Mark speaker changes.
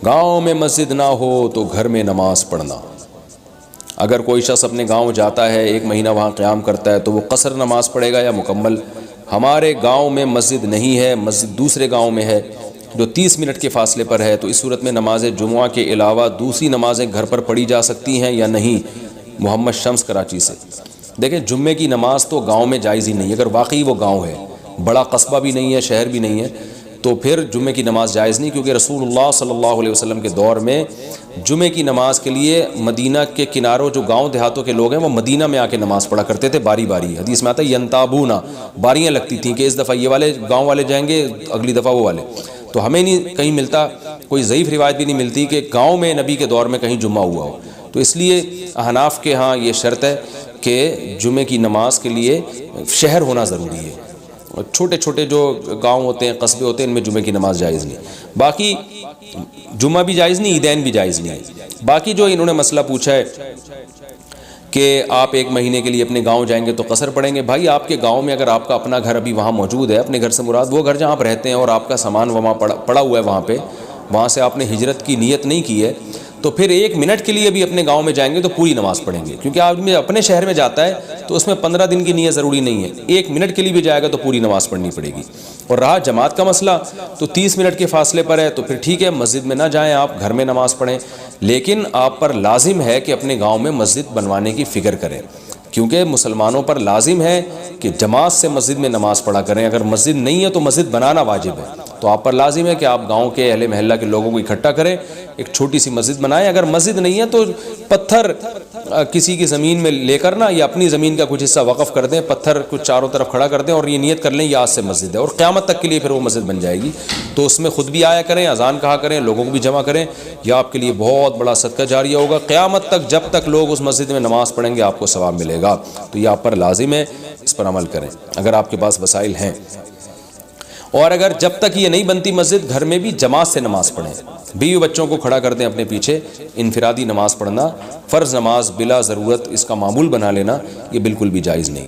Speaker 1: گاؤں میں مسجد نہ ہو تو گھر میں نماز پڑھنا۔ اگر کوئی شخص اپنے گاؤں جاتا ہے، 1 مہینہ وہاں قیام کرتا ہے، تو وہ قصر نماز پڑھے گا یا مکمل؟ ہمارے گاؤں میں مسجد نہیں ہے، مسجد دوسرے گاؤں میں ہے جو 30 منٹ کے فاصلے پر ہے، تو اس صورت میں نماز جمعہ کے علاوہ دوسری نمازیں گھر پر پڑھی جا سکتی ہیں یا نہیں؟ محمد شمس کراچی سے۔ دیکھیں، جمعے کی نماز تو گاؤں میں جائز ہی نہیں ہے۔ اگر واقعی وہ گاؤں ہے، بڑا قصبہ بھی نہیں ہے، شہر بھی نہیں ہے، تو پھر جمعے کی نماز جائز نہیں، کیونکہ رسول اللہ صلی اللہ علیہ وسلم کے دور میں جمعے کی نماز کے لیے مدینہ کے کناروں جو گاؤں دیہاتوں کے لوگ ہیں وہ مدینہ میں آ کے نماز پڑھا کرتے تھے باری باری۔ حدیث میں آتا ہے ینتابونا، باریاں لگتی تھیں کہ اس دفعہ یہ والے گاؤں والے جائیں گے، اگلی دفعہ وہ والے۔ تو ہمیں نہیں کہیں ملتا، کوئی ضعیف روایت بھی نہیں ملتی کہ گاؤں میں نبی کے دور میں کہیں جمعہ ہوا ہو۔ تو اس لیے احناف کے ہاں یہ شرط ہے کہ جمعے کی نماز کے لیے شہر ہونا ضروری ہے، اور چھوٹے چھوٹے جو گاؤں ہوتے ہیں، قصبے ہوتے ہیں، ان میں جمعے کی نماز جائز نہیں۔ باقی جمعہ بھی جائز نہیں، عیدین بھی جائز نہیں ہے۔ باقی جو انہوں نے مسئلہ پوچھا ہے کہ آپ 1 مہینے کے لیے اپنے گاؤں جائیں گے تو قصر پڑیں گے، بھائی آپ کے گاؤں میں اگر آپ کا اپنا گھر ابھی وہاں موجود ہے، اپنے گھر سے مراد وہ گھر جہاں آپ رہتے ہیں اور آپ کا سامان وہاں پڑا ہوا ہے، وہاں سے آپ نے ہجرت کی نیت نہیں کی ہے، تو پھر 1 منٹ کے لیے بھی اپنے گاؤں میں جائیں گے تو پوری نماز پڑھیں گے، کیونکہ آدمی اپنے شہر میں جاتا ہے تو اس میں 15 دن کی نیت ضروری نہیں ہے، 1 منٹ کے لیے بھی جائے گا تو پوری نماز پڑھنی پڑے گی۔ اور رہا جماعت کا مسئلہ، تو 30 منٹ کے فاصلے پر ہے تو پھر ٹھیک ہے، مسجد میں نہ جائیں، آپ گھر میں نماز پڑھیں، لیکن آپ پر لازم ہے کہ اپنے گاؤں میں مسجد بنوانے کی فکر کریں، کیونکہ مسلمانوں پر لازم ہے کہ جماعت سے مسجد میں نماز پڑھا کریں۔ اگر مسجد نہیں ہے تو مسجد بنانا واجب ہے، تو آپ پر لازم ہے کہ آپ گاؤں کے اہل محلہ کے لوگوں کو اکٹھا کریں، ایک چھوٹی سی مسجد بنائیں۔ اگر مسجد نہیں ہے تو پتھر کسی کی زمین میں لے کر نا، یا اپنی زمین کا کچھ حصہ وقف کر دیں، پتھر کچھ چاروں طرف کھڑا کر دیں اور یہ نیت کر لیں یہ آج سے مسجد ہے، اور قیامت تک کے لیے پھر وہ مسجد بن جائے گی۔ تو اس میں خود بھی آیا کریں، اذان کہا کریں، لوگوں کو بھی جمع کریں، یہ آپ کے لیے بہت بڑا صدقہ جاریہ ہوگا، قیامت تک جب تک لوگ اس مسجد میں نماز پڑھیں گے آپ کو ثواب ملے گا۔ تو یہ آپ پر لازم ہے، اس پر عمل کریں اگر آپ کے پاس وسائل ہیں۔ اور اگر جب تک یہ نہیں بنتی مسجد، گھر میں بھی جماعت سے نماز پڑھیں، بیوی بچوں کو کھڑا کر دیں اپنے پیچھے۔ انفرادی نماز پڑھنا، فرض نماز بلا ضرورت اس کا معمول بنا لینا، یہ بالکل بھی جائز نہیں۔